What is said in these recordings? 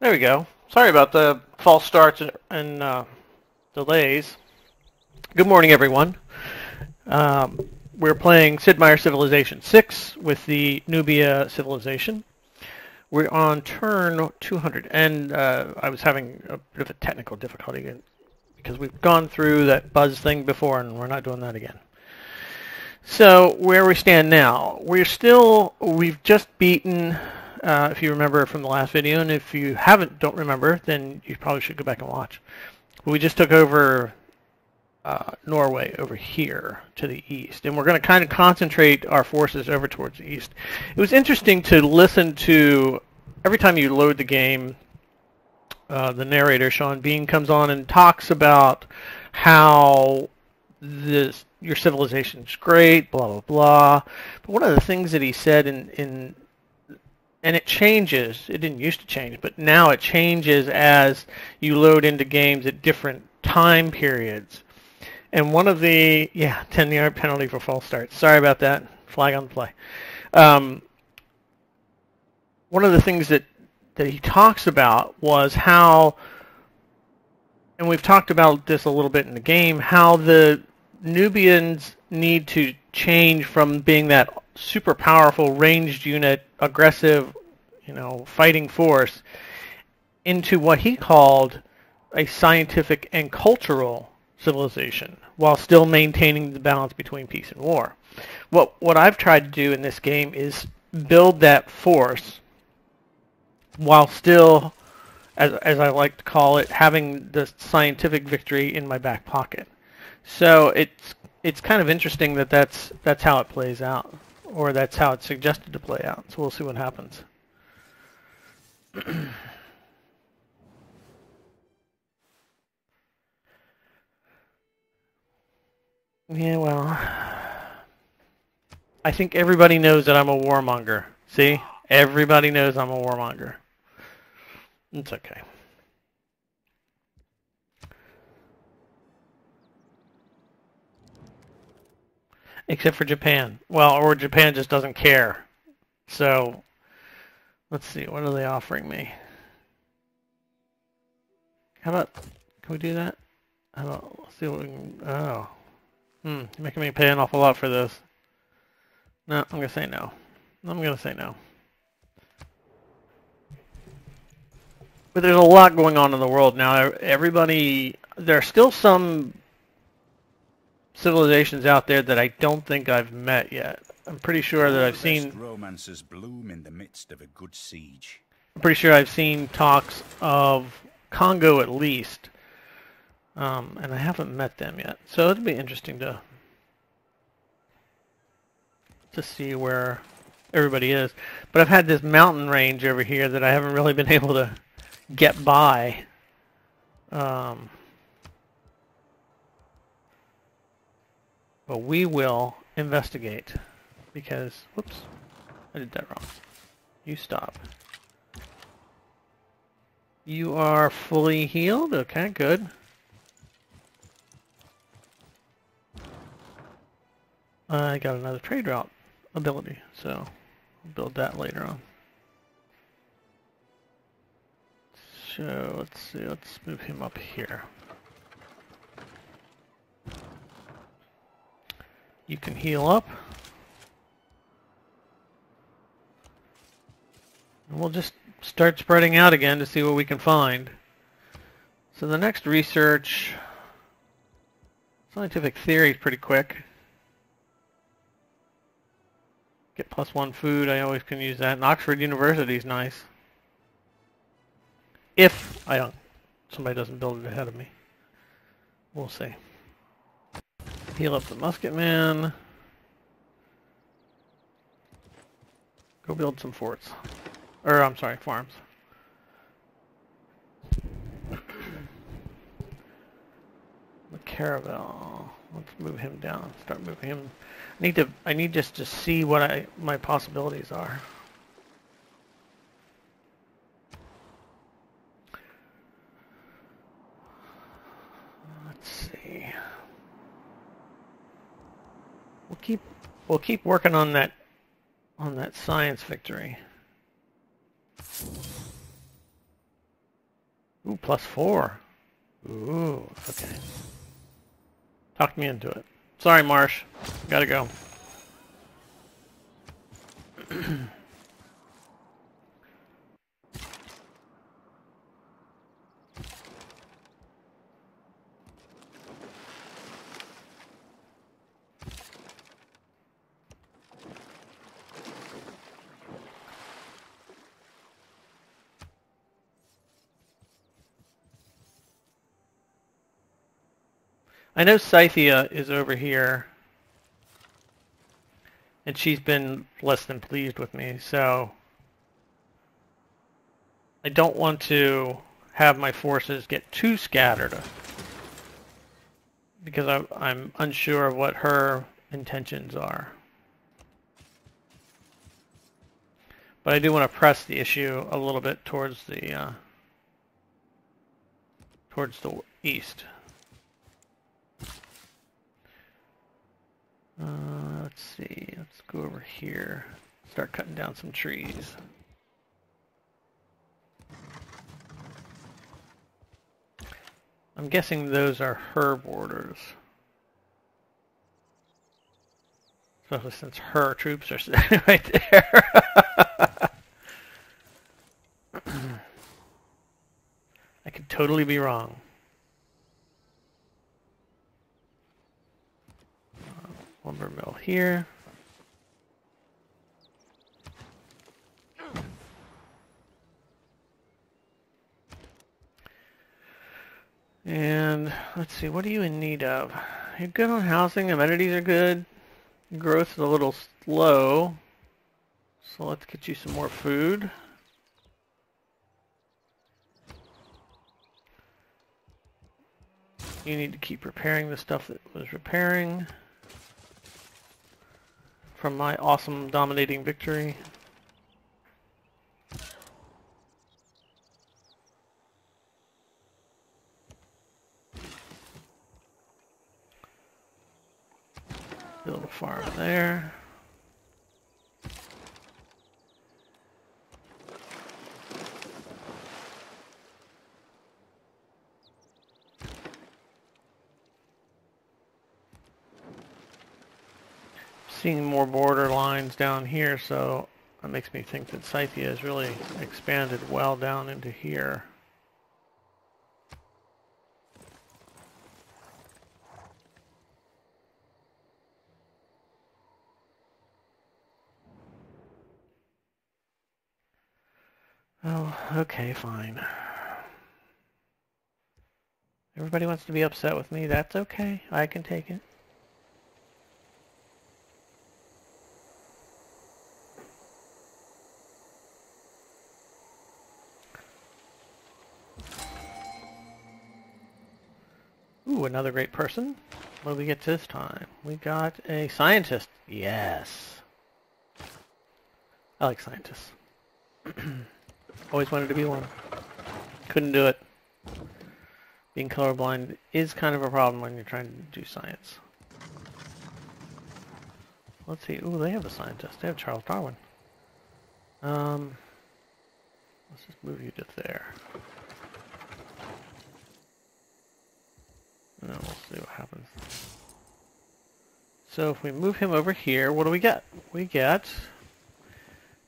There we go. Sorry about the false starts and delays. Good morning, everyone. We're playing Sid Meier Civilization 6 with the Nubia civilization. We're on turn 200, and I was having a bit of a technical difficulty because we've gone through that buzz thing before, and we're not doing that again. So where we stand now, we've just beaten, if you remember from the last video, and if you don't remember, then you probably should go back and watch. But we just took over Norway over here to the east, and we're going to kind of concentrate our forces over towards the east. It was interesting to listen to, every time you load the game, the narrator, Sean Bean, comes on and talks about how your civilization's great, blah, blah, blah. But one of the things that he said and it changes, it didn't used to change, but now it changes as you load into games at different time periods. And one of the, 10-yard penalty for false starts. Sorry about that. Flag on the play. One of the things that he talks about was how, and we've talked about this a little bit in the game, how the Nubians need to change from being that super powerful ranged unit, aggressive, fighting force, into what he called a scientific and cultural civilization, while still maintaining the balance between peace and war. What I've tried to do in this game is build that force while still, as I like to call it, having the scientific victory in my back pocket. So it's kind of interesting that's how it plays out, or that's how it's suggested to play out. So we'll see what happens. Yeah, well, I think everybody knows that I'm a warmonger. See? Everybody knows I'm a warmonger. It's okay. Except for Japan. Well, or Japan just doesn't care. So, let's see. What are they offering me? How about, can we do that? How about, let's see what we can, you're making me pay an awful lot for this. No, I'm going to say no. I'm going to say no. But there's a lot going on in the world now. There are still some civilizations out there that I don't think I've met yet. I'm pretty sure that I've seen romances bloom in the midst of a good siege. I'm pretty sure I've seen talks of Congo at least. And I haven't met them yet. So it'd be interesting to see where everybody is. But I've had this mountain range over here that I haven't really been able to get by. But we will investigate because, whoops, I did that wrong. You stop. You are fully healed? Okay, good. I got another trade route ability, so I'll build that later on. So let's see, let's move him up here. You can heal up. And we'll just start spreading out again to see what we can find. So the next research, scientific theory is pretty quick. Get +1 food, I always can use that. And Oxford University is nice. If somebody doesn't build it ahead of me. We'll see. Heal up the musket man. Go build some forts. Or, I'm sorry, farms. The caravel. Let's move him down. Start moving him. I need just to see what my possibilities are. Let's see. We'll keep working on that science victory. Ooh, +4. Ooh, okay. Talked me into it. Sorry, Marsh. Gotta go. I know Scythia is over here, and she's been less than pleased with me, so I don't want to have my forces get too scattered because I'm unsure of what her intentions are. But I do want to press the issue a little bit towards the east. Let's see. Let's go over here. Start cutting down some trees. I'm guessing those are her borders. Especially since her troops are sitting right there. I could totally be wrong. Lumber mill here. And let's see, what are you in need of? You're good on housing, amenities are good. Growth is a little slow. So let's get you some more food. You need to keep repairing the stuff that was repairing from my awesome dominating victory. Build a farm there. Seeing more border lines down here, so that makes me think that Scythia has really expanded well down into here. Oh, okay, fine. Everybody wants to be upset with me. That's okay. I can take it. Ooh, another great person. What do we get this time? We got a scientist. Yes. I like scientists. Always wanted to be one. Couldn't do it. Being colorblind is kind of a problem when you're trying to do science. Let's see. Ooh, they have a scientist. They have Charles Darwin. Let's just move you to there. And then we'll see what happens. So if we move him over here, what do we get? We get...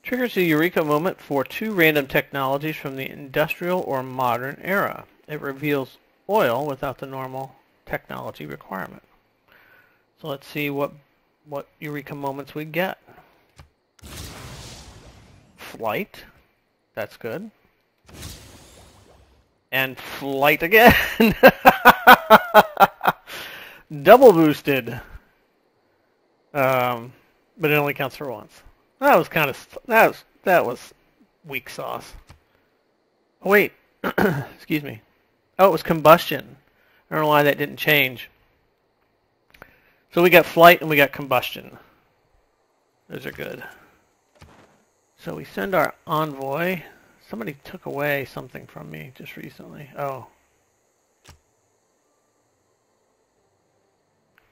Triggers a Eureka moment for 2 random technologies from the industrial or modern era. It reveals oil without the normal technology requirement. So let's see what Eureka moments we get. Flight. That's good. And flight again. Double boosted. But it only counts for once. That was kind of that was weak sauce. Oh, wait, excuse me. Oh, it was combustion. I don't know why that didn't change. So we got flight and we got combustion. Those are good. So we send our envoy. Somebody took away something from me just recently. Oh,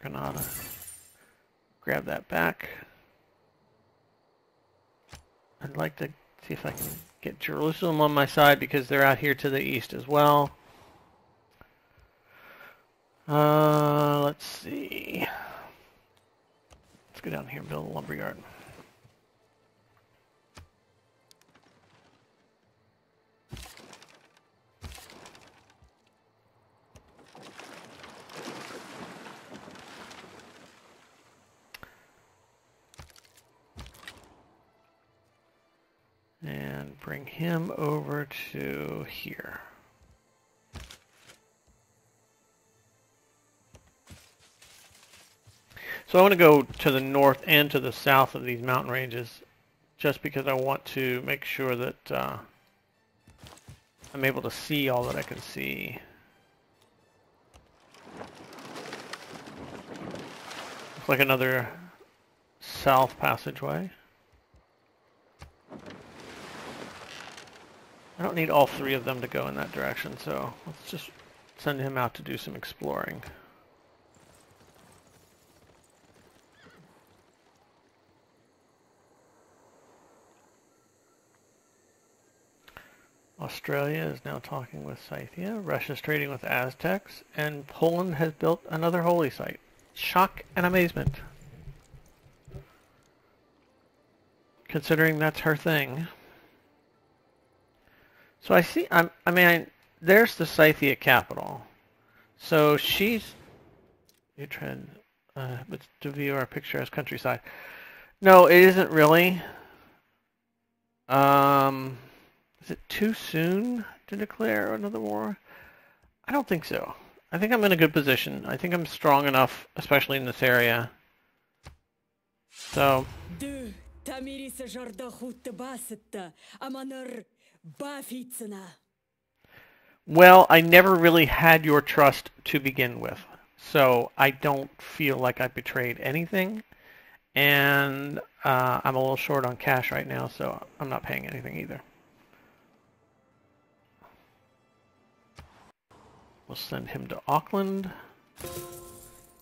Granada. Grab that back. I'd like to see if I can Get Jerusalem on my side because they're out here to the east as well. Let's see. Let's go down here and build a lumberyard. And bring him over to here. So I want to go to the north and to the south of these mountain ranges just because I want to make sure that I'm able to see all that I can see. Looks like another south passageway. I don't need all three of them to go in that direction, so let's just send him out to do some exploring. Australia is now talking with Scythia. Russia's trading with Aztecs, and Poland has built another holy site. Shock and amazement. Considering that's her thing. So I see, I mean, there's the Scythia capital. So she's, let's view our picturesque countryside. No, it isn't really. Is it too soon to declare another war? I don't think so. I think I'm in a good position. I think I'm strong enough, especially in this area. So. Well, I never really had your trust to begin with, so I don't feel like I betrayed anything, and I'm a little short on cash right now, so I'm not paying anything either. We'll send him to Auckland.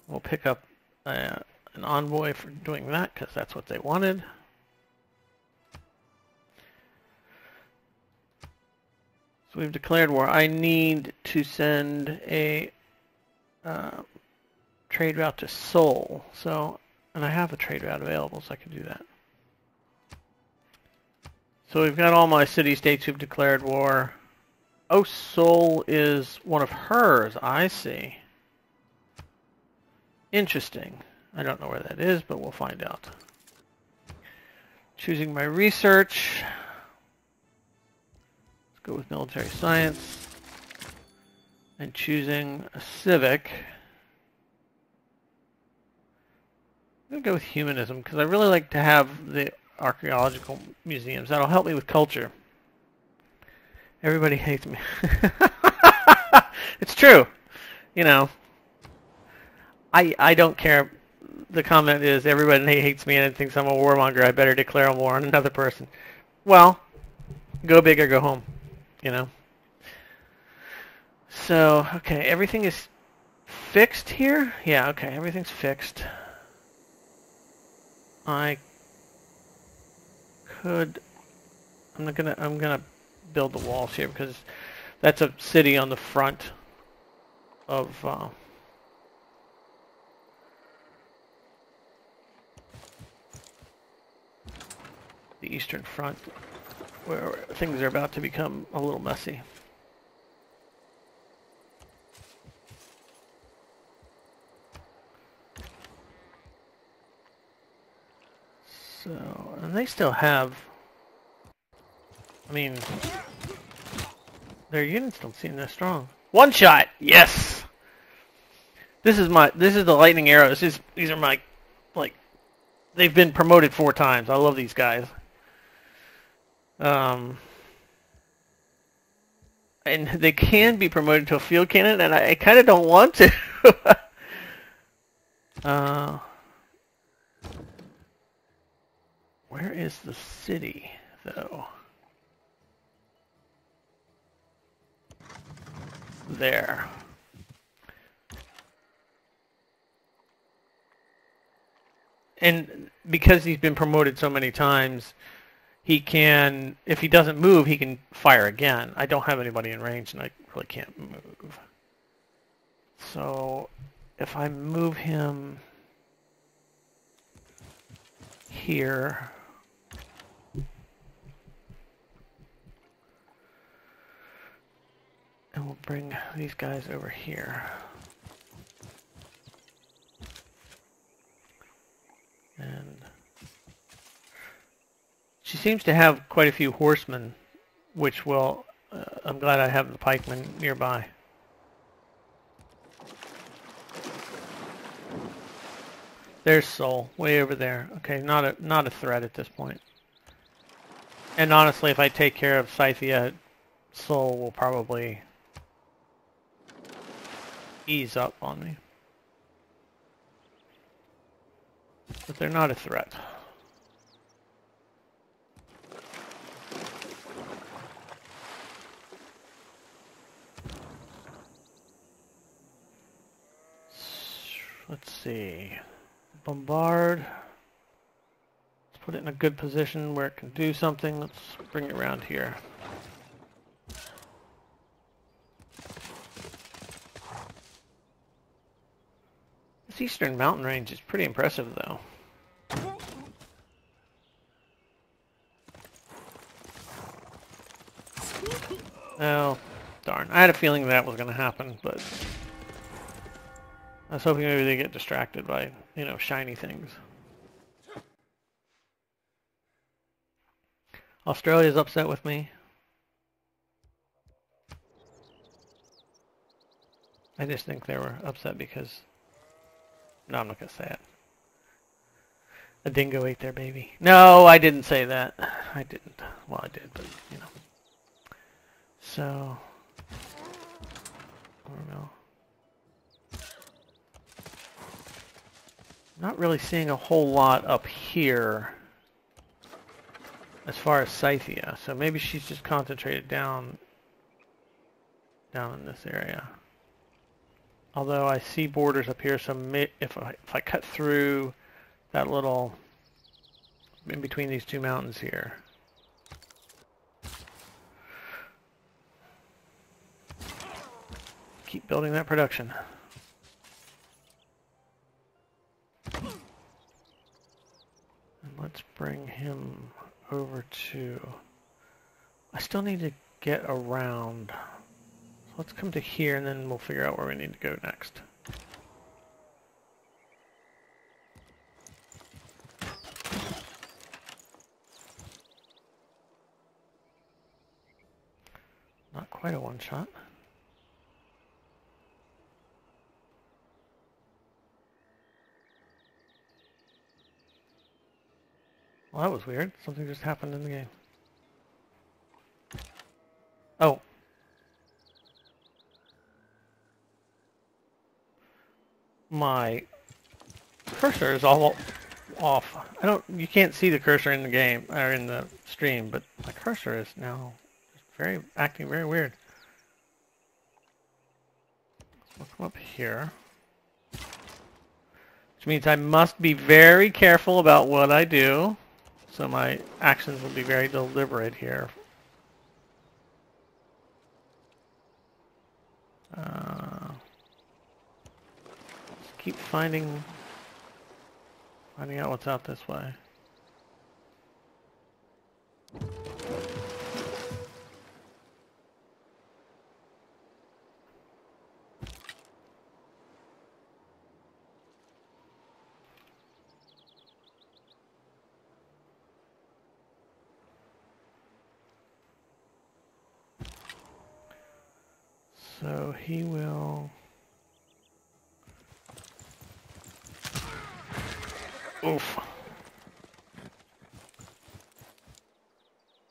We'll pick up an envoy for doing that, because that's what they wanted. So we've declared war. I need to send a trade route to Seoul. So, and I have a trade route available, so I can do that. So we've got all my city-states who've declared war. Oh, Seoul is one of hers. I see. Interesting. I don't know where that is, but we'll find out. Choosing my research. Go with military science and choosing a civic. I'm going to go with humanism because I really like to have the archaeological museums. That'll help me with culture. Everybody hates me. It's true. You know, I don't care. The comment is everybody hates me and thinks I'm a warmonger. I better declare a war on another person. Well, go big or go home. You know. So, okay, everything is fixed here? Yeah, okay, everything's fixed. I could I'm gonna build the walls here because that's a city on the front of the Eastern Front, where things are about to become a little messy. So, and they still have, I mean, their units don't seem that strong. One shot! Yes! This is the lightning arrows. These are my, like, they've been promoted 4 times. I love these guys. And they can be promoted to a field cannon, and I kind of don't want to. Where is the city, though? There. And because he's been promoted so many times, he can, if he doesn't move, he can fire again. I don't have anybody in range, and I really can't move. So if I move him here, and we'll bring these guys over here. And she seems to have quite a few horsemen, which will, I'm glad I have the pikemen nearby. There's Sol, way over there. Okay, not a threat at this point. And honestly, if I take care of Scythia, Sol will probably ease up on me. But they're not a threat. Let's see. Bombard. Let's put it in a good position where it can do something. Let's bring it around here. This eastern mountain range is pretty impressive, though. Oh, darn. I had a feeling that was going to happen, but I was hoping maybe they get distracted by, you know, shiny things. Australia's upset with me. I just think they were upset because... No, I'm not going to say it. A dingo ate their baby. No, I didn't say that. I didn't. Well, I did, but, you know. So... I don't know. Not really seeing a whole lot up here as far as Scythia, so maybe she's just concentrated down in this area. Although I see borders up here, so if I cut through that little in between these two mountains here. Keep building that production. Let's bring him over to... I still need to get around. So let's come to here and then we'll figure out where we need to go next. Not quite a one-shot. Well, that was weird. Something just happened in the game. Oh. My cursor is all off. You can't see the cursor in the game, or in the stream, but my cursor is now just acting very weird. So I'll come up here. Which means I must be very careful about what I do. So my actions will be very deliberate here. Just keep finding out what's out this way. So he will... Oof.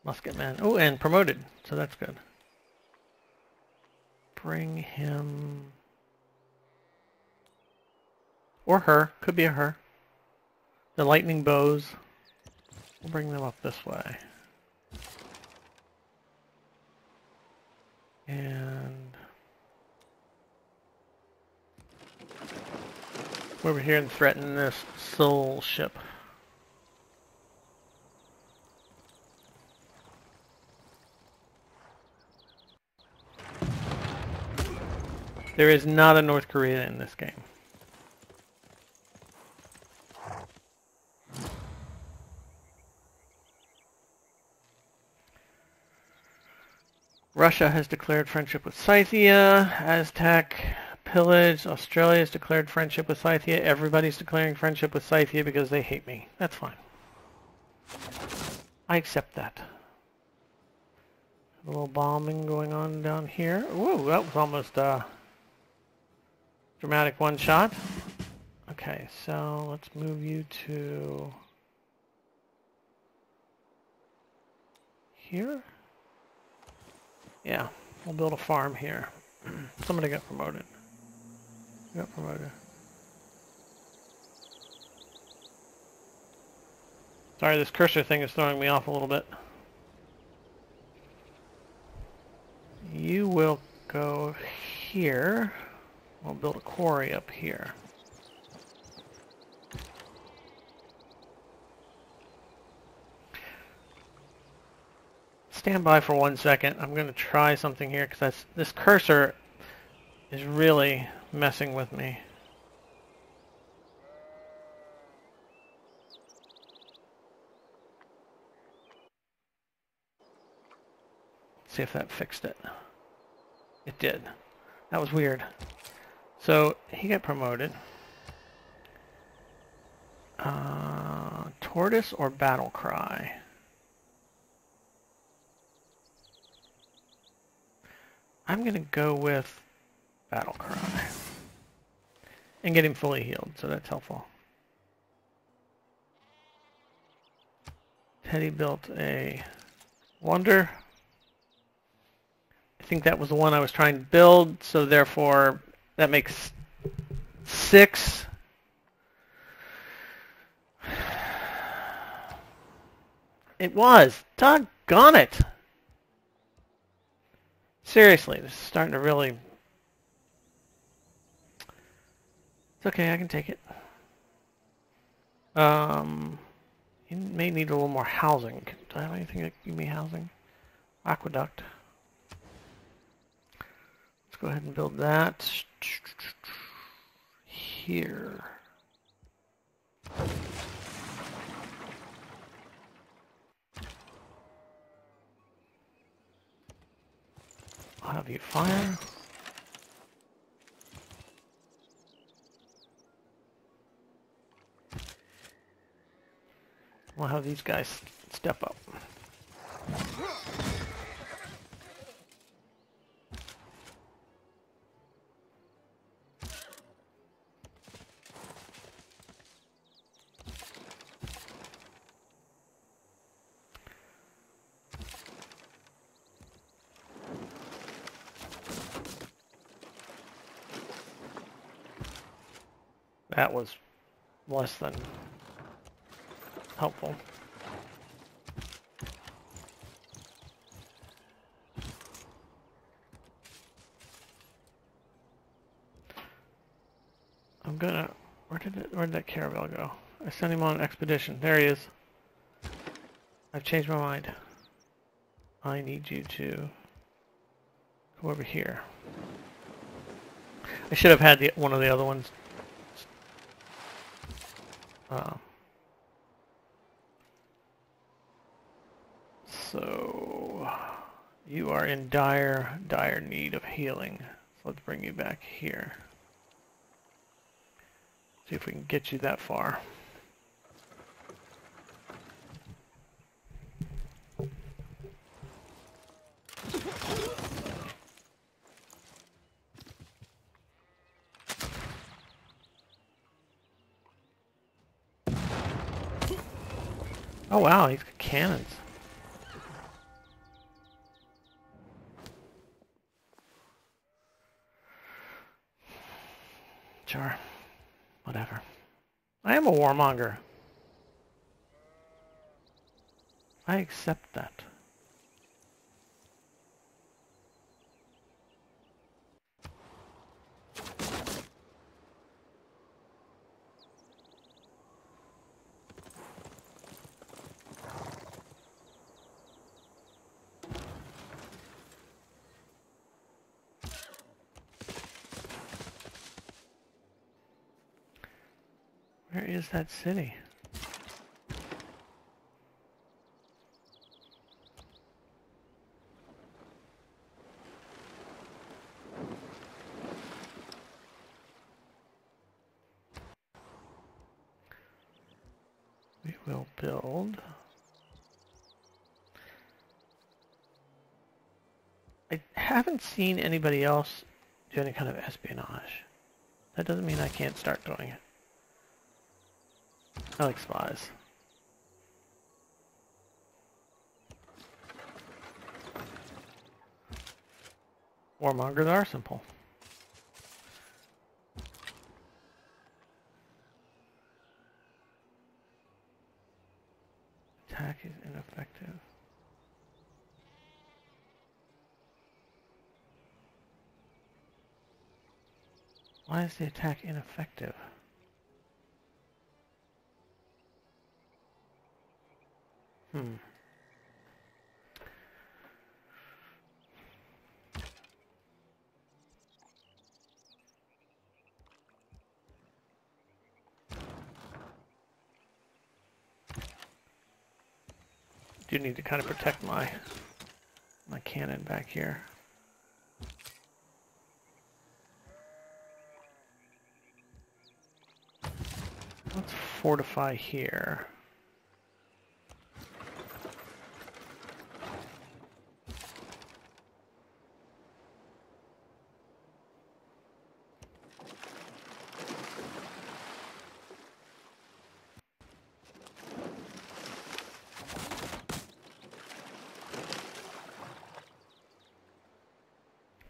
Musketman. Oh, and promoted, so that's good. Bring him... Or her. Could be a her. The lightning bows. We'll bring them up this way. And... over here and threaten this soul ship. There is not a North Korea in this game. Russia has declared friendship with Scythia. Aztec pillage. Australia has declared friendship with Scythia. Everybody's declaring friendship with Scythia because they hate me. That's fine. I accept that. A little bombing going on down here. Ooh, that was almost a dramatic one shot. Okay, so let's move you to here. Yeah, we'll build a farm here. Somebody got promoted. Got promoted. Sorry, this cursor thing is throwing me off a little bit. You will go here. We'll build a quarry up here. Stand by for 1 second. I'm going to try something here because this cursor is really messing with me. Let's see if that fixed it. It did. That was weird. So he got promoted. Tortoise or battle cry? I'm going to go with battle cry. And get him fully healed, so that's helpful. Teddy built a wonder. I think that was the one I was trying to build, so therefore that makes 6. It was. Doggone it. Seriously, this is starting to really... It's okay, I can take it. You may need a little more housing. Do I have anything that can give me housing? Aqueduct. Let's go ahead and build that. Here. I'll have you fire. We'll have these guys step up. That was less than helpful. I'm gonna... Where did that caravel go? I sent him on an expedition. There he is. I've changed my mind. I need you to go over here. I should have had one of the other ones. So you are in dire need of healing. So let's bring you back here. See if we can get you that far. Oh wow, he's got cannons. Sure. Whatever. I am a warmonger. I accept that. Where is that city? We will build. I haven't seen anybody else do any kind of espionage. That doesn't mean I can't start doing it. I like spies. Warmongers are simple. Attack is ineffective. Why is the attack ineffective? Do need to kind of protect my cannon back here. Let's fortify here.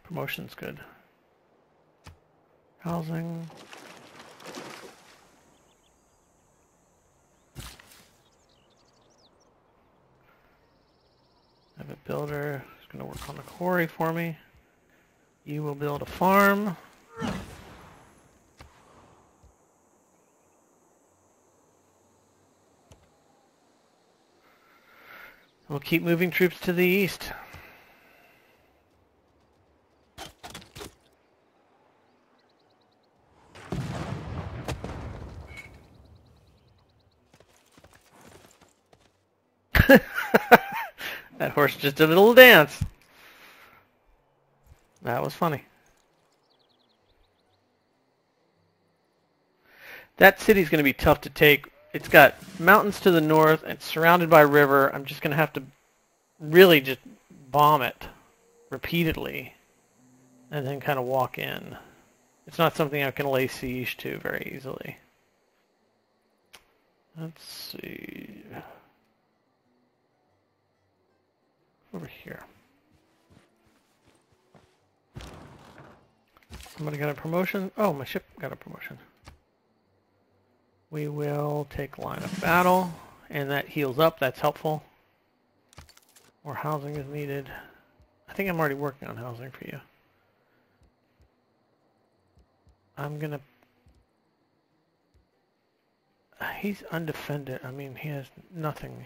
Promotion's good. Housing. I have a builder who's going to work on the quarry for me. You will build a farm. We'll keep moving troops to the east. That horse just did a little dance. That was funny. That city's going to be tough to take. It's got mountains to the north. It's surrounded by a river. I'm just going to have to really just bomb it repeatedly and then kind of walk in. It's not something I can lay siege to very easily. Let's see. Over here. Somebody got a promotion? Oh, my ship got a promotion. We will take line of battle, and that heals up. That's helpful. More housing is needed. I think I'm already working on housing for you. I'm gonna... He's undefended. I mean, he has nothing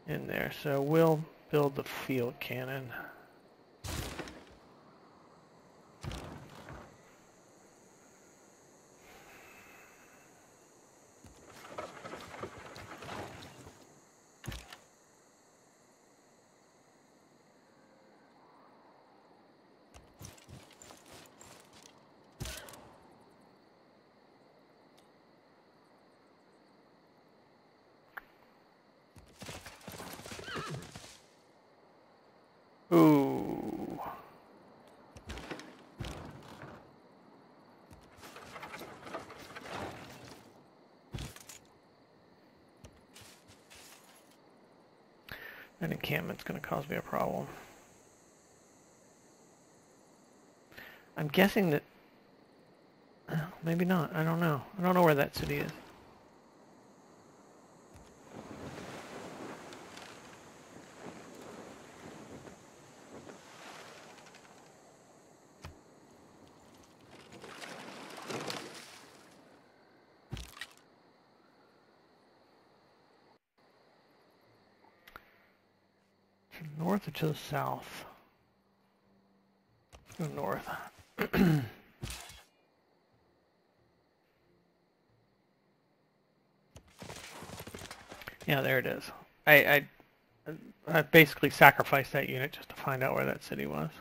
in there, so we'll build the field cannon. Ooh. That encampment's going to cause me a problem. I'm guessing that... maybe not. I don't know. I don't know where that city is. North or to the south? Let's go north. Yeah, there it is. I basically sacrificed that unit just to find out where that city was.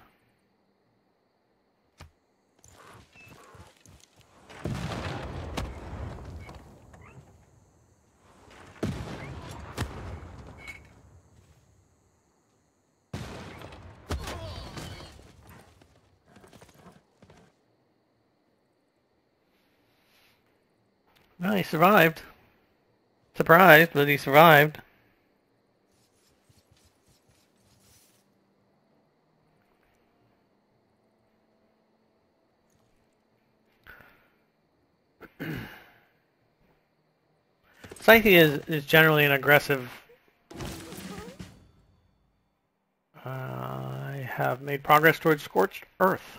Well, he survived. Surprised, but he survived. Scythia is generally an aggressive. I have made progress towards Scorched Earth.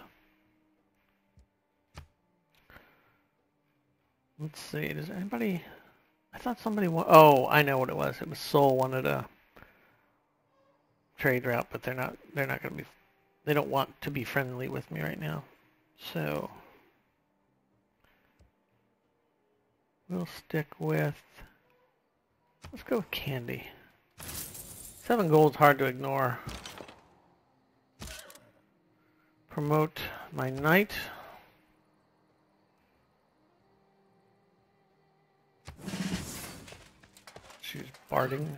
Let's see, does anybody... I thought somebody... Oh, I know what it was. It was Soul wanted a trade route, but they're not going to be... They don't want to be friendly with me right now. So... We'll stick with... Let's go with Candy. 7 gold's hard to ignore. Promote my knight. Choose barding.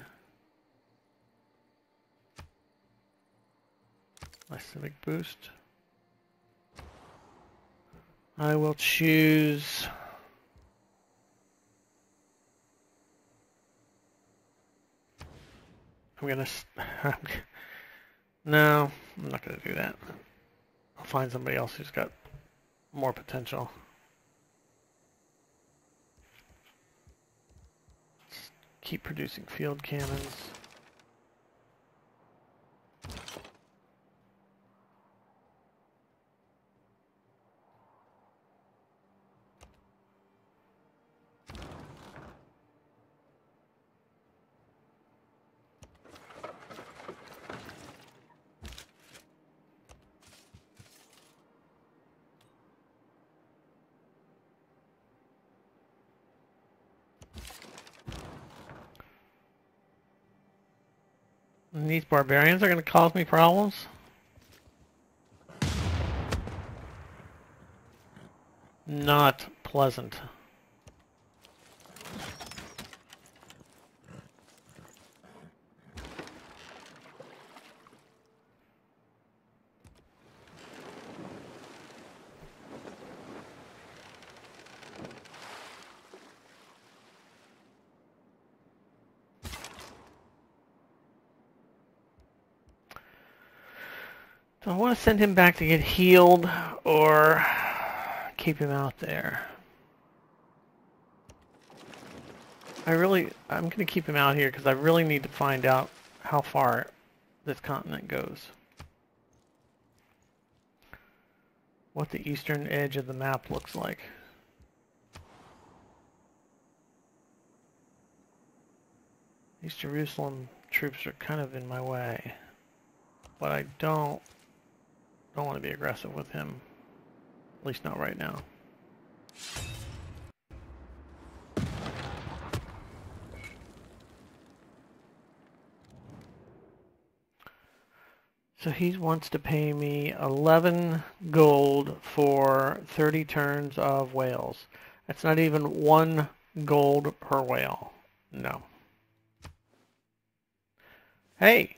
My civic boost. I will choose... I'm gonna... No, I'm not gonna do that. I'll find somebody else who's got more potential. Let's keep producing field cannons. And these barbarians are going to cause me problems. Not pleasant. Do I want to send him back to get healed or keep him out there? I'm going to keep him out here because I really need to find out how far this continent goes. What the eastern edge of the map looks like. East Jerusalem troops are kind of in my way, but I don't want to be aggressive with him, at least not right now. So he wants to pay me 11 gold for 30 turns of whales. That's not even 1 gold per whale. No. Hey!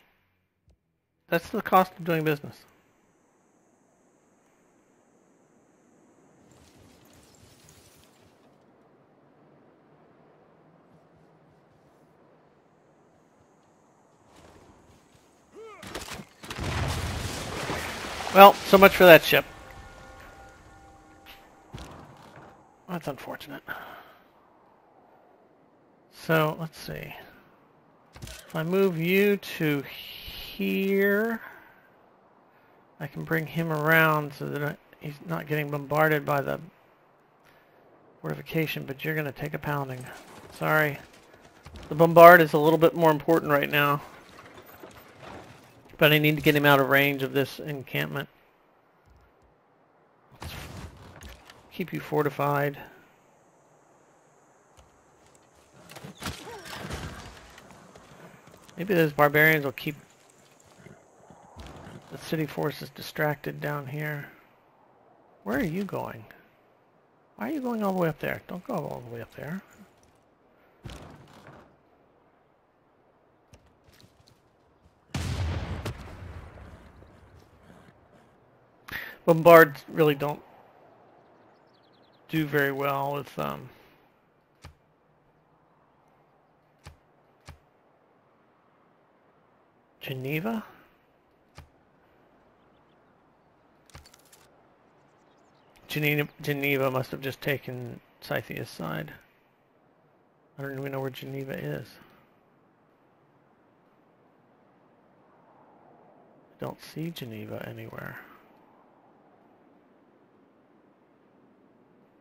That's the cost of doing business. Well, so much for that ship. That's unfortunate. So, let's see. If I move you to here, I can bring him around so that he's not getting bombarded by the fortification, but you're going to take a pounding. Sorry. The bombard is a little bit more important right now. But I need to get him out of range of this encampment. Let's keep you fortified. Maybe those barbarians will keep the city forces distracted down here. Where are you going? Why are you going all the way up there? Don't go all the way up there. Bombards really don't do very well with Geneva. Geneva must have just taken Scythia's side. I don't even know where Geneva is. I don't see Geneva anywhere.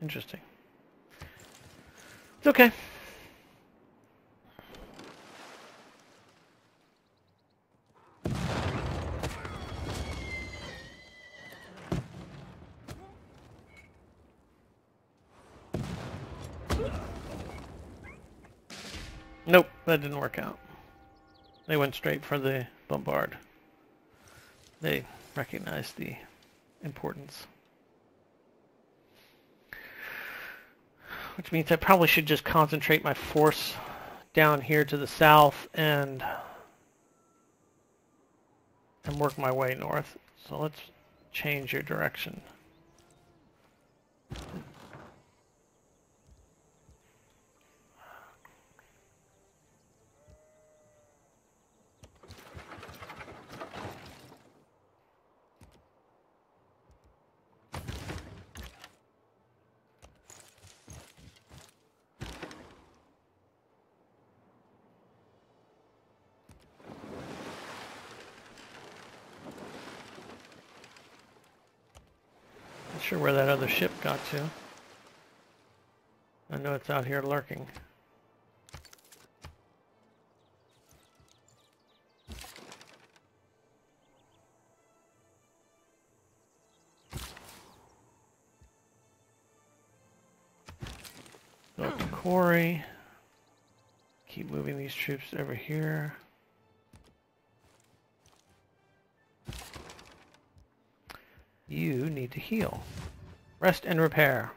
Interesting. It's okay. Nope, that didn't work out. They went straight for the bombard. They recognized the importance. Which means I probably should just concentrate my force down here to the south and work my way north. So let's change your direction. Not sure where that other ship got to. I know it's out here lurking. Go up to Quarry. Keep moving these troops over here. You need to heal. Rest and repair.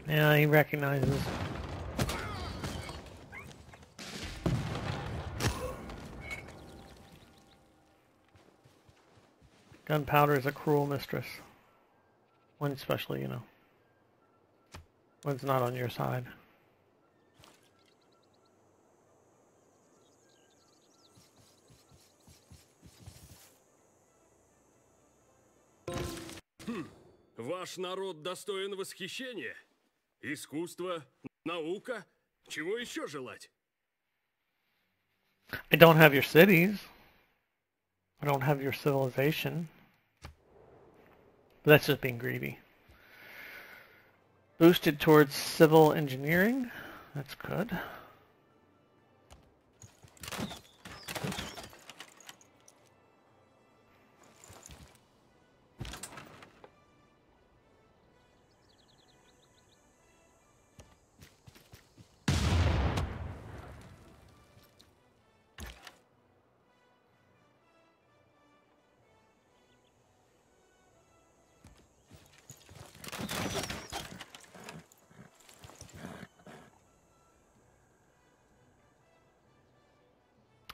Yeah, he recognizes. Gunpowder is a cruel mistress. One especially, you know. One's not on your side. Ваш народ достоин восхищения. Искусство, наука. Чего еще желать? I don't have your cities. I don't have your civilization. But that's just being greedy. Boosted towards civil engineering. That's good.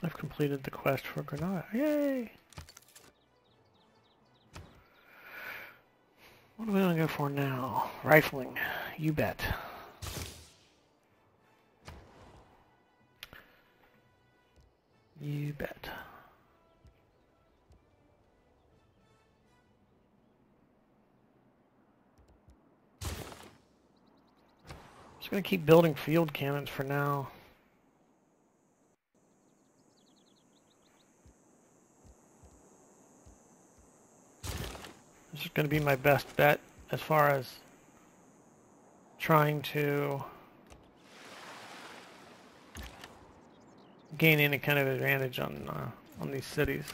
I've completed the quest for Granada. Yay! What are we going to go for now? Rifling. You bet. You bet. Just going to keep building field cannons for now. This is going to be my best bet as far as trying to gain any kind of advantage on on these cities.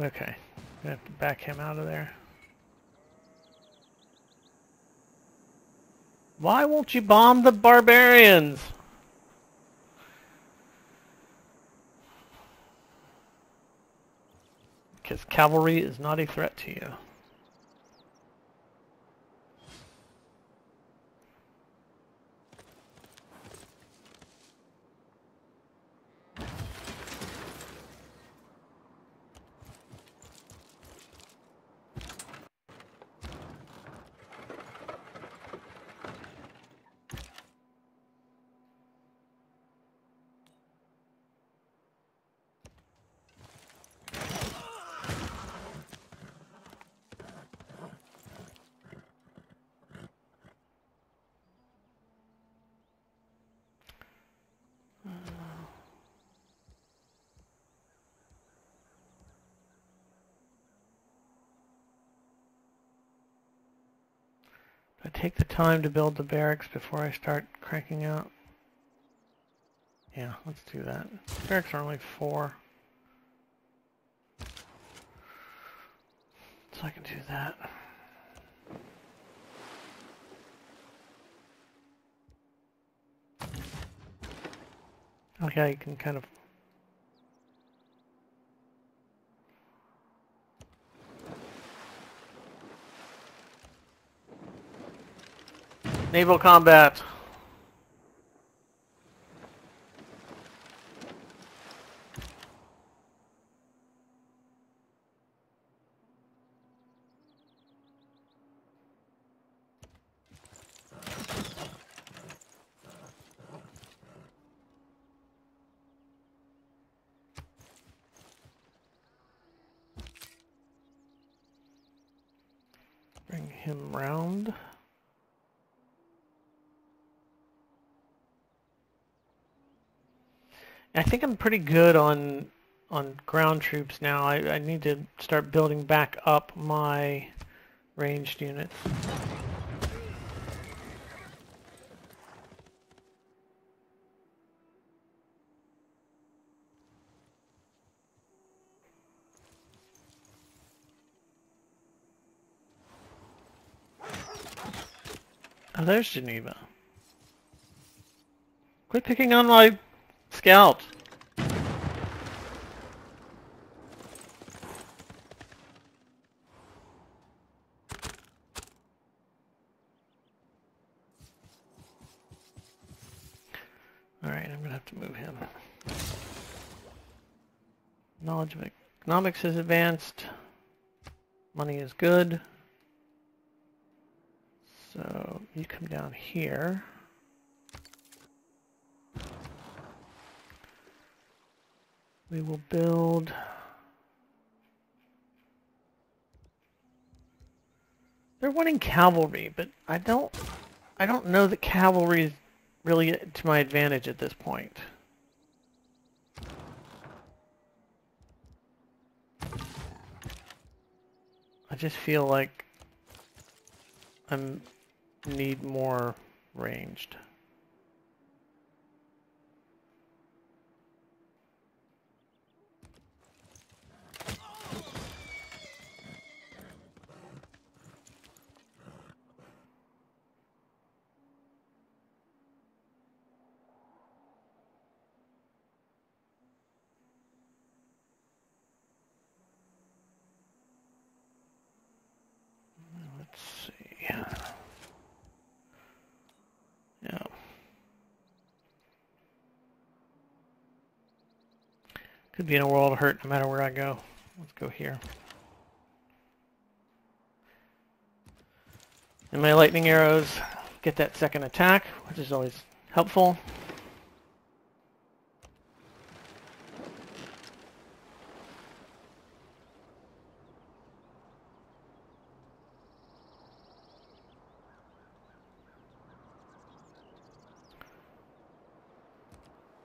Okay, I have to back him out of there. Why won't you bomb the barbarians? Because cavalry is not a threat to you. I take the time to build the barracks before I start cranking out. Yeah, let's do that. Barracks are only 4. So I can do that. Okay, you can kind of... Naval combat. Bring him round. I think I'm pretty good on ground troops now. I need to start building back up my ranged units. Oh, there's Geneva. Quit picking on my scout. Alright, I'm gonna have to move him. Knowledge of economics is advanced. Money is good. So you come down here. We will build... They're wanting cavalry, but I don't know that cavalry is really to my advantage at this point. I just feel like I need more ranged. Let's see. Yeah. Could be in a world of hurt no matter where I go. Let's go here. And my lightning arrows get that second attack, which is always helpful.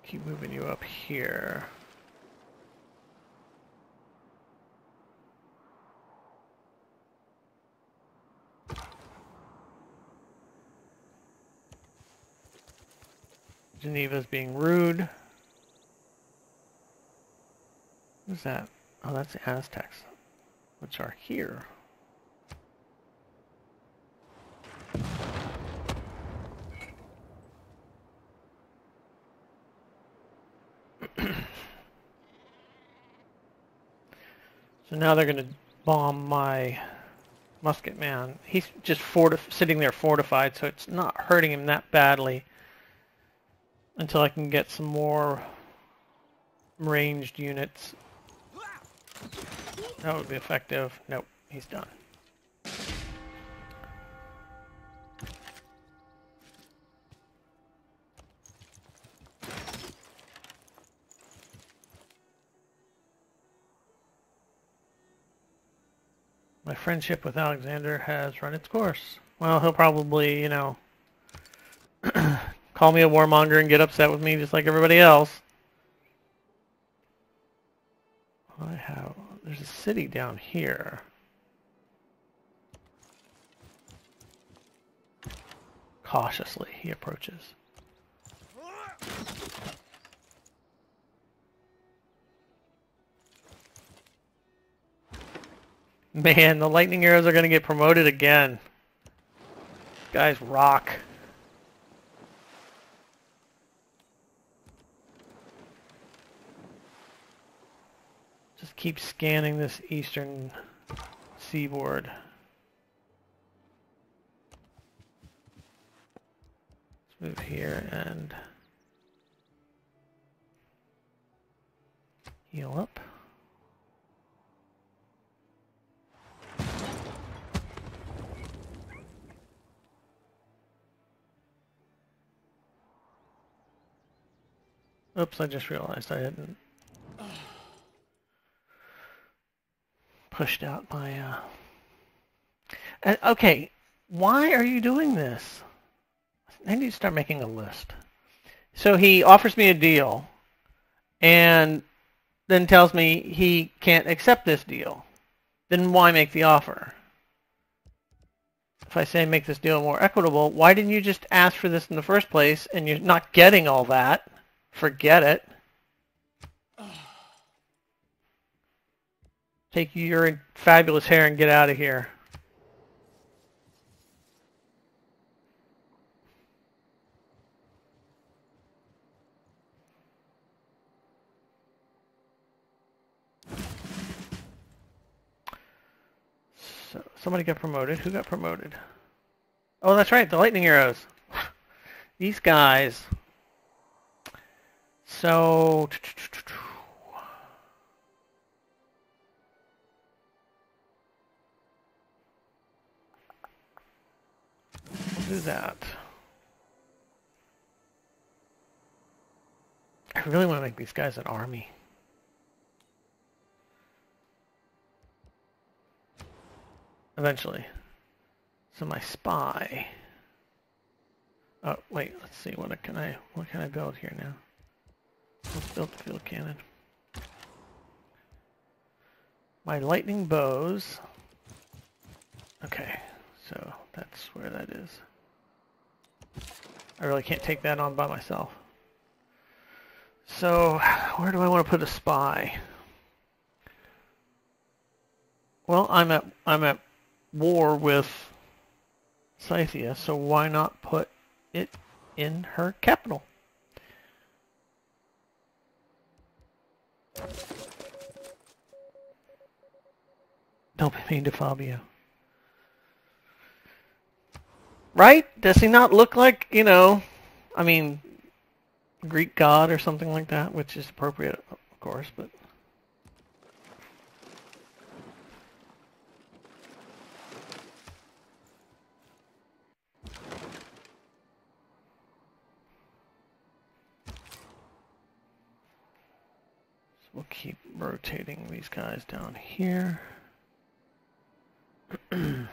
Keep moving you up here. Geneva's being rude. Who's that? Oh, that's the Aztecs, which are here. So now they're going to bomb my musket man. He's just sitting there fortified, so it's not hurting him that badly until I can get some more ranged units. That would be effective. Nope, he's done. My friendship with Alexander has run its course. Well, he'll probably, you know, call me a warmonger and get upset with me just like everybody else. There's a city down here. Cautiously, he approaches. Man, the lightning arrows are going to get promoted again. Guys rock. Just keep scanning this eastern seaboard. Let's move here and heal up. Oops, I just realized I hadn't pushed out my... Okay, why are you doing this? I need to start making a list. So he offers me a deal and then tells me he can't accept this deal. Then why make the offer? If I say make this deal more equitable, why didn't you just ask for this in the first place and you're not getting all that? Forget it. Take your fabulous hair and get out of here. So, somebody got promoted. Who got promoted? Oh, that's right, the lightning arrows. These guys. So... we'll do that. I really want to make these guys an army. Eventually. So my spy. Oh wait, let's see what can I build here now? Let's build the field cannon. My lightning bows. Okay, so that's where that is. I really can't take that on by myself. So where do I want to put a spy? Well, I'm at war with Scythia, so why not put it in her capital? Don't be mean to Fabio. Right? Does he not look like, you know, I mean, Greek god or something like that, which is appropriate, of course, but... we'll keep rotating these guys down here. Who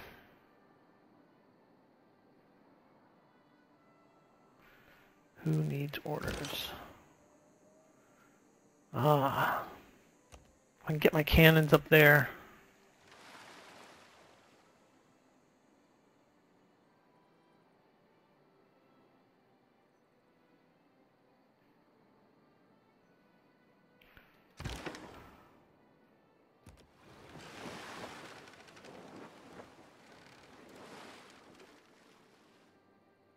needs orders? I can get my cannons up there.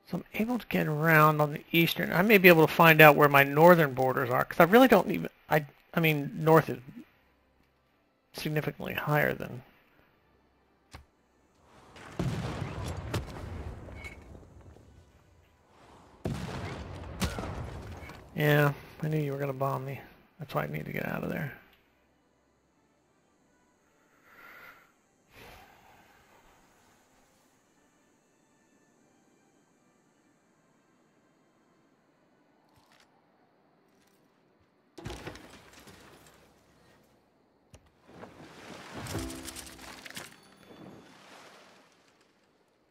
So I'm able to get around on the eastern. I may be able to find out where my northern borders are, because I really don't even... I mean, north is significantly higher than... Yeah, I knew you were going to bomb me. That's why I need to get out of there.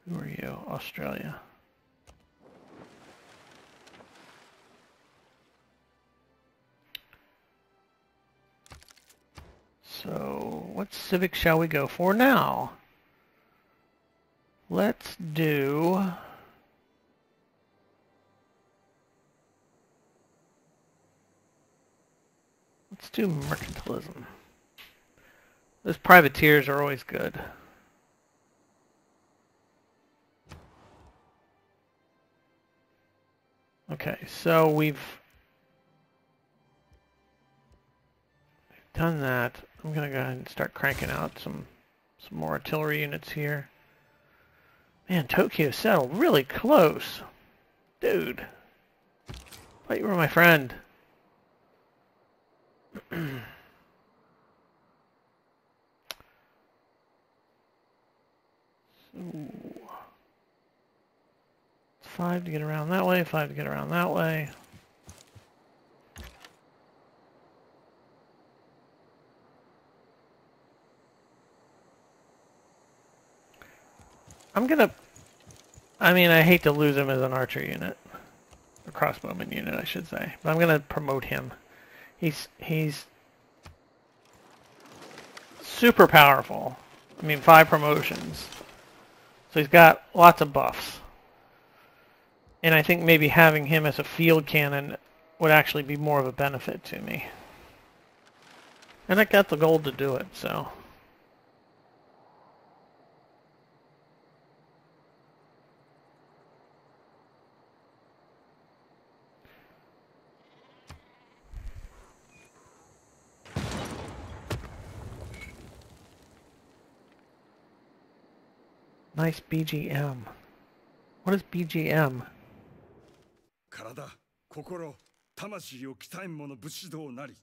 Who are you? Australia. So, what civic shall we go for now? Let's do... Let's do mercantilism. Those privateers are always good. Okay, so we've done that. I'm gonna go ahead and start cranking out some more artillery units here. Man, Tokyo settled really close. Dude. Thought you were my friend. So, 5 to get around that way, 5 to get around that way. I mean, I hate to lose him as an archer unit. A crossbowman unit, I should say. But I'm gonna promote him. He's super powerful. I mean, 5 promotions. So he's got lots of buffs. And I think maybe having him as a field cannon would actually be more of a benefit to me. And I got the gold to do it, so... Nice BGM. What is BGM? 体、心、魂を鍛えん者武士道なり。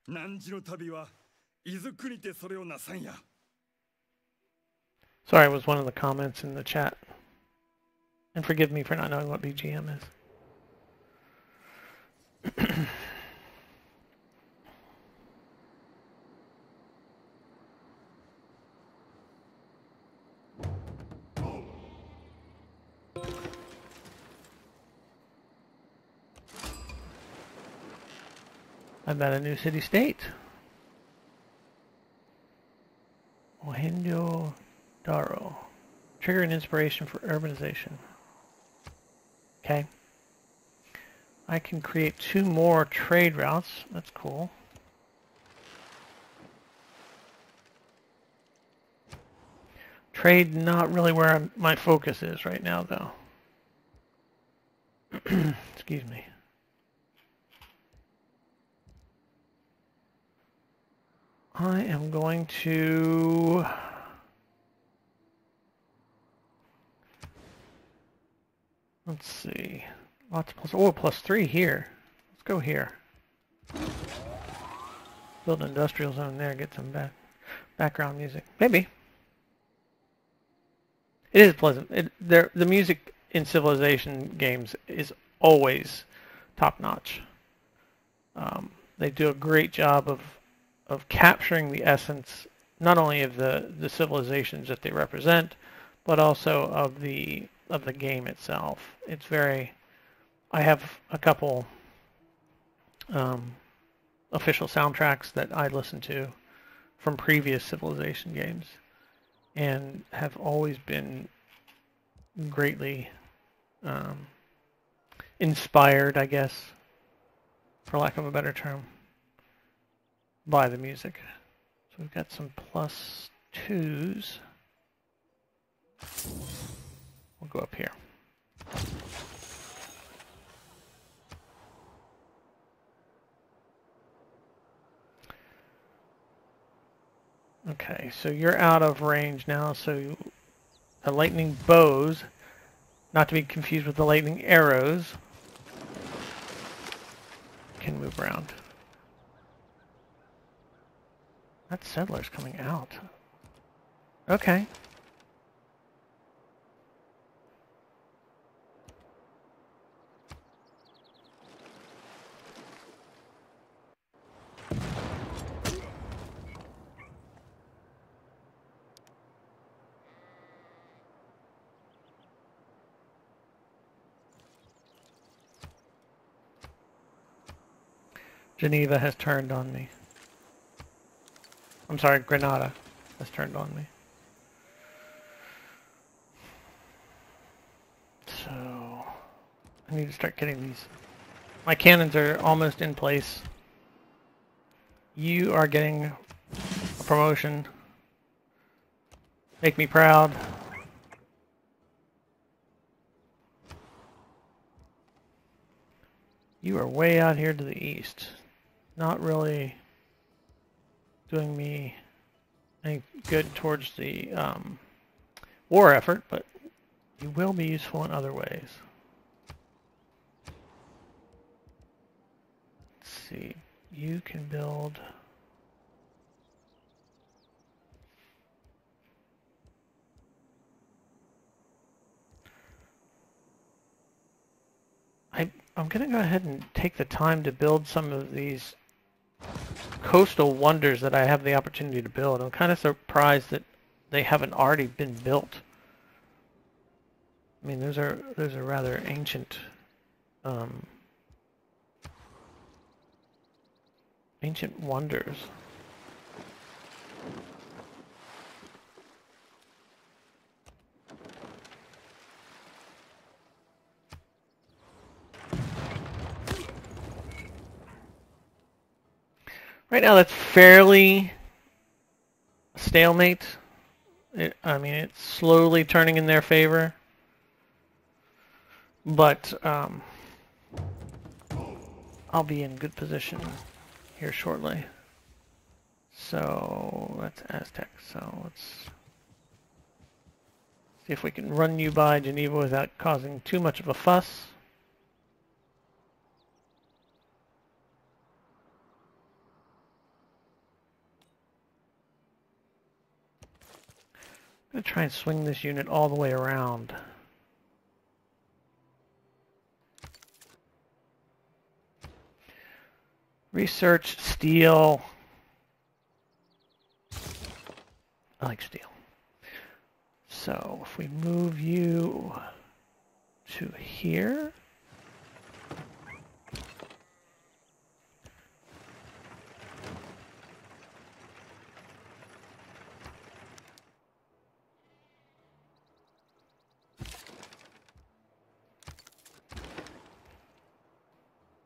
汝の旅はいずくにてそれをなさんや。Sorry, it was one of the comments in the chat. And forgive me for not knowing what BGM is. I've got a new city-state. Mohenjo-Daro. Trigger an inspiration for urbanization. Okay. I can create 2 more trade routes. That's cool. Trade not really where my focus is right now, though. Excuse me. I am going to... Let's see. Lots of plus... Oh, +3 here. Let's go here. Build an industrial zone there, get some background music. Maybe. It is pleasant. The music in Civilization games is always top-notch. They do a great job of capturing the essence, not only of the civilizations that they represent, but also of the game itself. It's very... I have a couple official soundtracks that I listen to from previous Civilization games, and have always been greatly inspired, I guess, for lack of a better term, by the music. So we've got some +2s. We'll go up here. Okay, so you're out of range now, so the lightning bows, not to be confused with the lightning arrows, can move around. That settler's coming out. Okay. Geneva has turned on me. I'm sorry, Granada has turned on me. So, I need to start getting these. My cannons are almost in place. You are getting a promotion. Make me proud. You are way out here to the east. Not really doing me any good towards the war effort, but you will be useful in other ways. Let's see. You can build... I'm going to go ahead and take the time to build some of these coastal wonders that I have the opportunity to build. I'm kind of surprised that they haven't already been built. I mean, those are rather ancient ancient wonders. Right now, that's fairly stalemate. I mean, it's slowly turning in their favor. But I'll be in good position here shortly. So that's Aztec. So let's see if we can run you by Geneva without causing too much of a fuss. I'm going to try and swing this unit all the way around. Research steel. I like steel. So if we move you to here.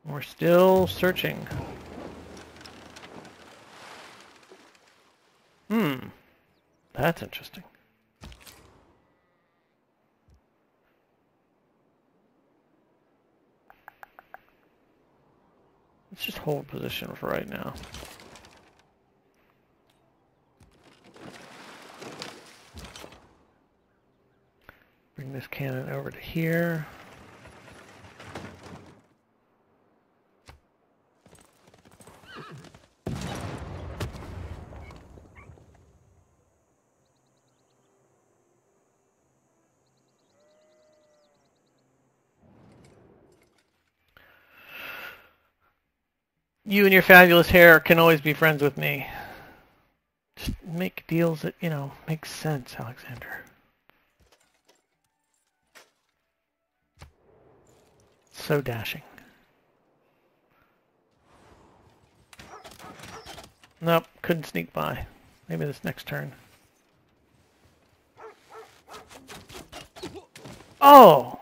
We're still searching. That's interesting. Let's just hold position for right now. Bring this cannon over to here. You and your fabulous hair can always be friends with me. Just make deals that, you know, make sense, Alexander. So dashing. Nope, couldn't sneak by. Maybe this next turn. Oh!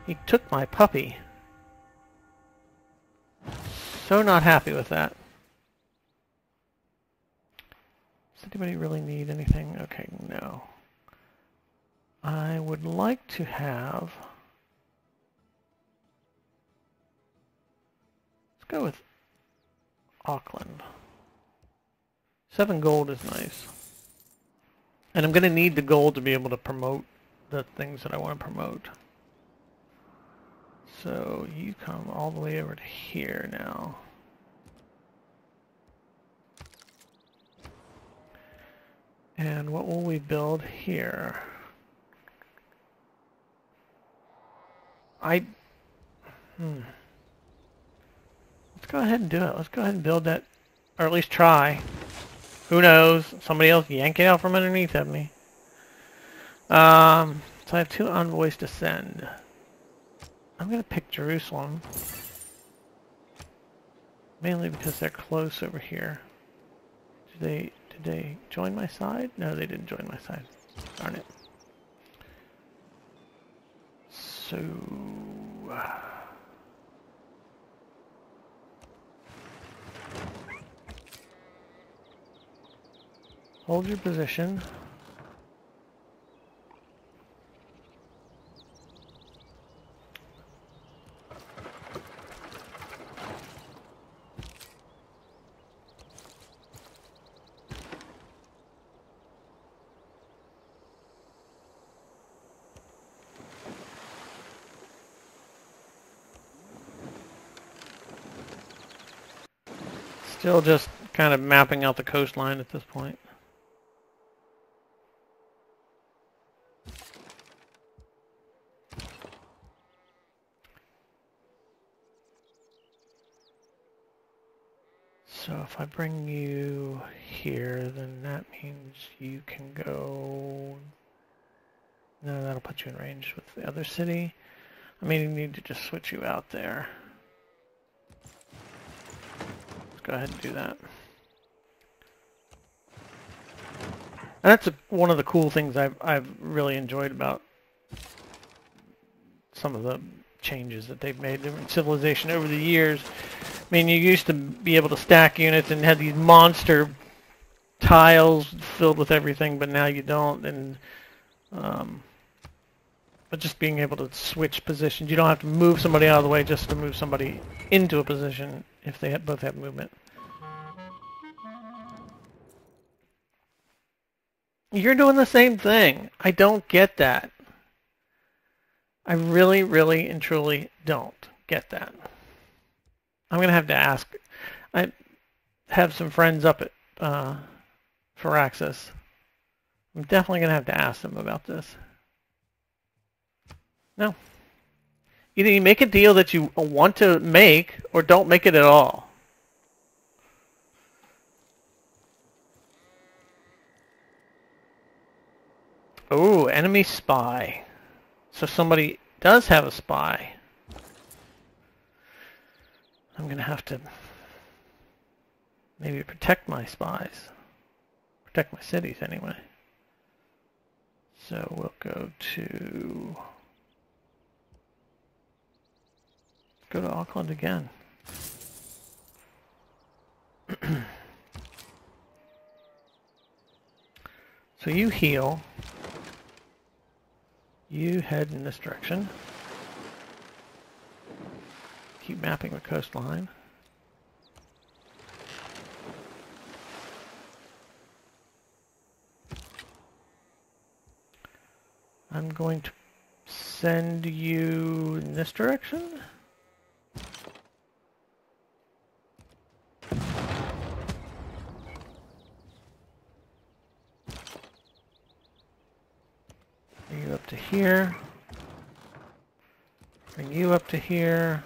He took my puppy. So not happy with that. Does anybody really need anything? Okay, no. I would like to have... Let's go with Auckland. 7 gold is nice. And I'm going to need the gold to be able to promote the things that I want to promote. So you come all the way over to here now. And what will we build here? Let's go ahead and do it. Let's go ahead and build that, or at least try. Who knows? Somebody else yank it out from underneath of me. So I have 2 envoys to send. I'm going to pick Jerusalem. Mainly because they're close over here. Did they join my side? No, they didn't join my side. Darn it. So... hold your position. Still just kind of mapping out the coastline at this point. So if I bring you here, then that means you can go... No, that'll put you in range with the other city. I may need to just switch you out there. Go ahead and do that. And that's one of the cool things I've really enjoyed about some of the changes that they've made in Civilization over the years. I mean, you used to be able to stack units and had these monster tiles filled with everything, but now you don't. And but just being able to switch positions, you don't have to move somebody out of the way just to move somebody into a position if they both have movement. You're doing the same thing. I don't get that. I really, really, and truly don't get that. I'm going to have to ask. I have some friends up at Firaxis. I'm definitely going to have to ask them about this. No. Either you make a deal that you want to make, or don't make it at all. Oh, enemy spy. So somebody does have a spy. I'm going to have to maybe protect my spies. Protect my cities anyway. So we'll go to... go to Auckland again. So you heal. You head in this direction. Keep mapping the coastline. I'm going to send you in this direction. Bring you up to here. Bring you up to here.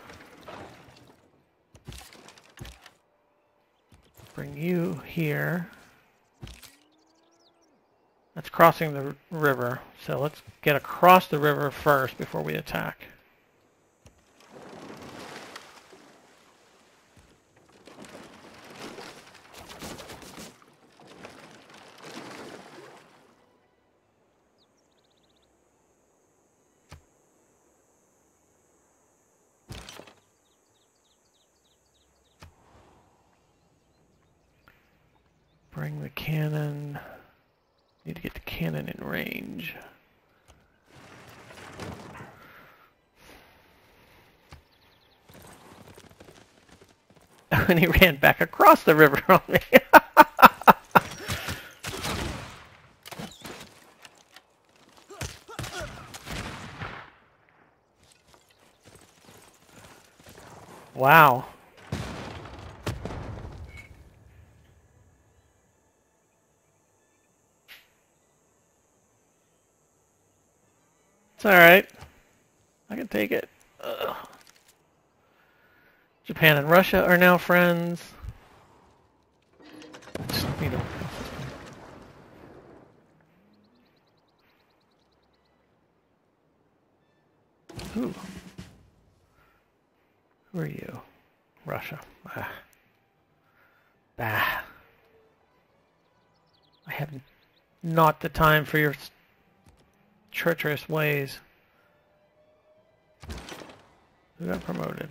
Bring you here. That's crossing the river, so let's get across the river first before we attack. The cannon. Need to get the cannon in range. And he ran back across the river on me. Wow. It's alright. I can take it. Ugh. Japan and Russia are now friends. Just need to... Ooh. Who are you? Russia. Ah. Bah. I have not the time for your treacherous ways. Who got promoted?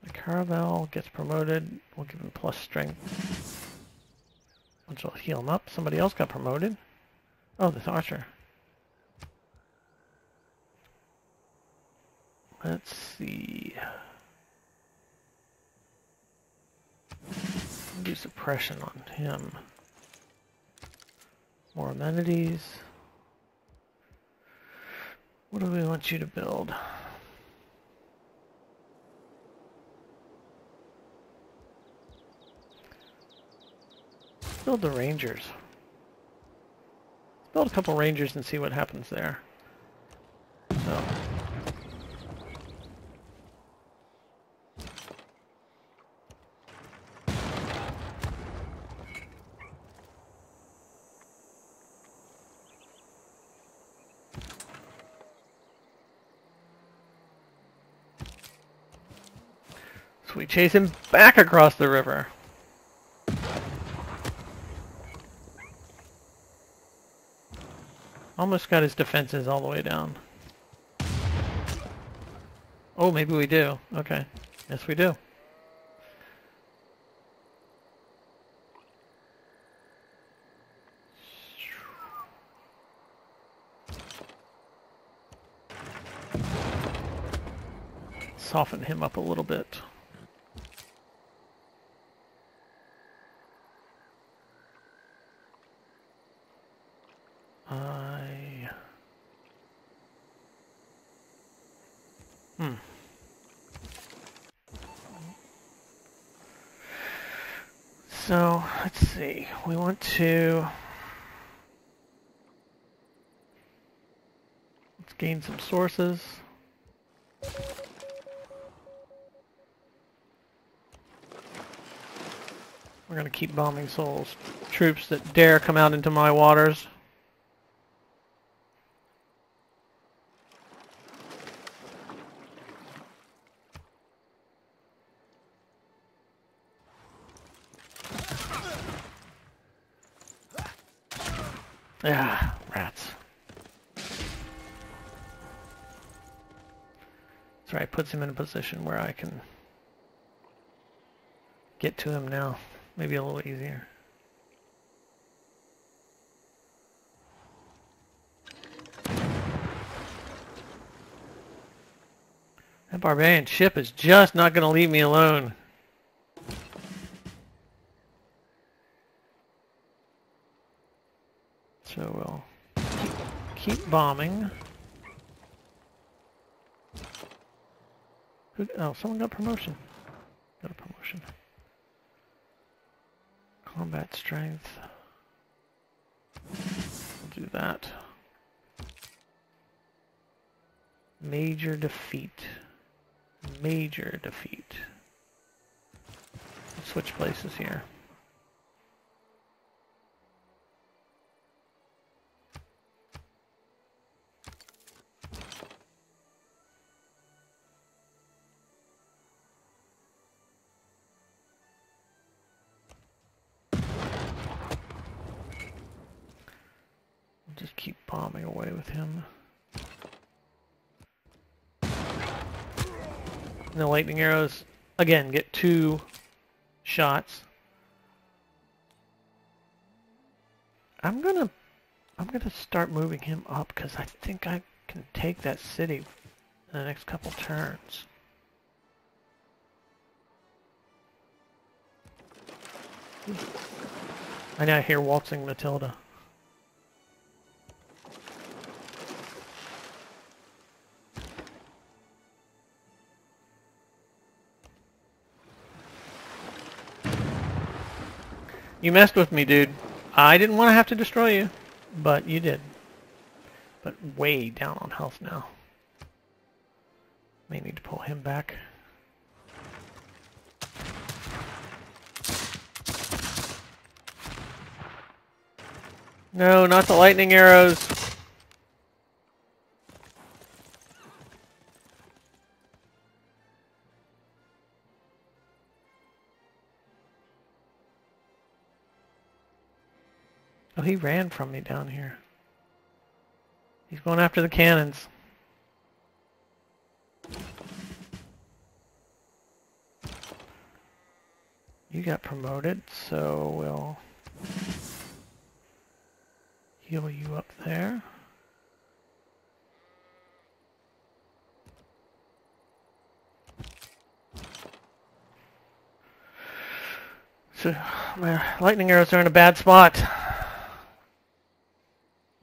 The Caravel gets promoted. We'll give him plus strength. Which will heal him up. Somebody else got promoted. Oh, this archer. Let's see. Do suppression on him. More amenities. What do we want you to build? Build the Rangers. Build a couple Rangers and see what happens there. So. So we chase him back across the river. Almost got his defenses all the way down. Oh, maybe we do. Okay. Yes, we do. Soften him up a little bit. So, let's see. We want to... Let's gain some sources. We're going to keep bombing souls. Troops that dare come out into my waters. Ah, rats. That's right, puts him in a position where I can get to him now. Maybe a little easier. That barbarian ship is just not going to leave me alone. So we'll keep bombing. Oh, someone got promotion. Got a promotion. Combat strength. We'll do that. Major defeat. Major defeat. Let's switch places here. Just keep bombing away with him. And the lightning arrows, again, get 2 shots. I'm gonna start moving him up because I think I can take that city in the next couple turns. I now hear waltzing Matilda. You messed with me, dude. I didn't want to have to destroy you, but you did. But way down on health now. May need to pull him back. No, not the lightning arrows. Oh, he ran from me down here. He's going after the cannons. You got promoted, so we'll heal you up there. So my lightning arrows are in a bad spot.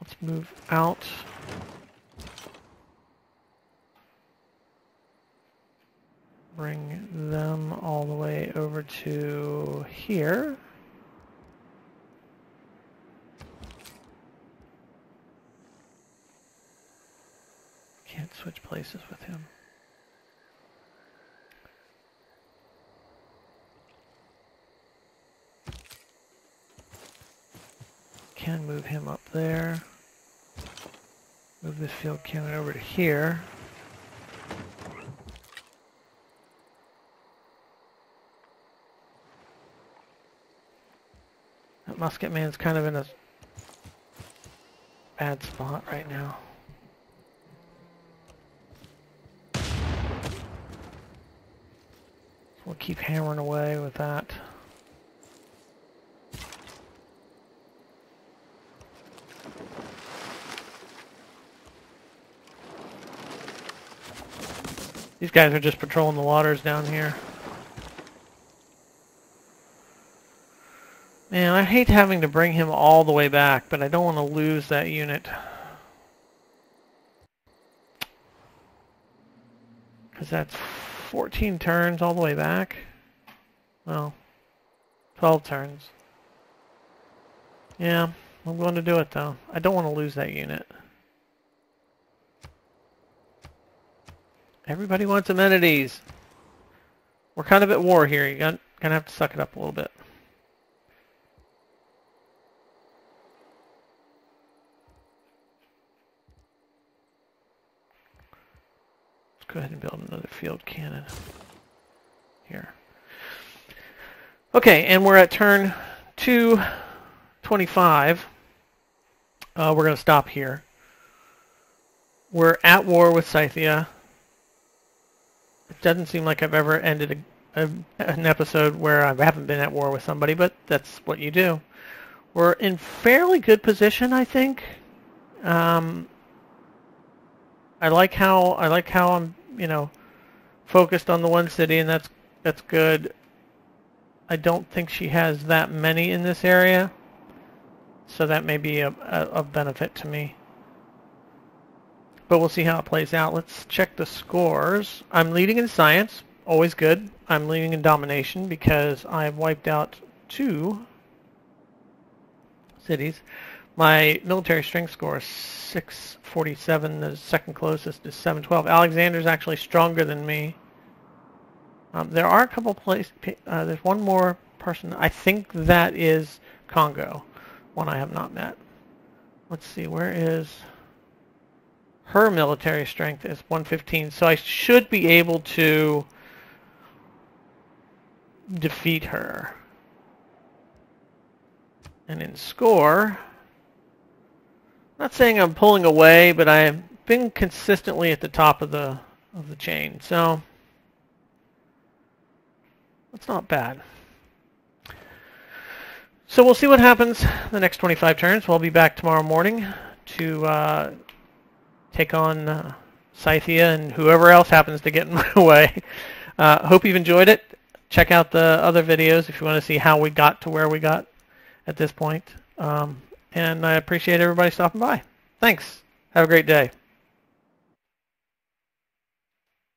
Let's move out. Bring them all the way over to here. Can't switch places with him. Can move him up there. Move this field cannon over to here. That musket man's kind of in a bad spot right now. So we'll keep hammering away with that. These guys are just patrolling the waters down here. Man, I hate having to bring him all the way back, but I don't want to lose that unit. Because that's 14 turns all the way back. Well, 12 turns. Yeah, I'm going to do it though. I don't want to lose that unit. Everybody wants amenities. We're kind of at war here. You're going to have to suck it up a little bit. Let's go ahead and build another field cannon here. Okay, and we're at turn 225. We're going to stop here. We're at war with Scythia. It doesn't seem like I've ever ended an episode where I haven't been at war with somebody, but that's what you do. We're in fairly good position, I think. I like how I'm, focused on the one city, and that's good. I don't think she has that many in this area, so that may be a benefit to me. But we'll see how it plays out. Let's check the scores. I'm leading in science, always good. I'm leading in domination because I've wiped out 2 cities. My military strength score is 647. The second closest is 712. Alexander's actually stronger than me. There are a couple places. There's one more person. I think that is Congo, one I have not met. Let's see, where is... Her military strength is 115, so I should be able to defeat her. And in score, not saying I'm pulling away, but I've been consistently at the top of the chain, so that's not bad. So we'll see what happens the next 25 turns. We'll be back tomorrow morning to take on Scythia and whoever else happens to get in my way. Hope you've enjoyed it. Check out the other videos if you want to see how we got to where we got at this point. And I appreciate everybody stopping by. Thanks. Have a great day.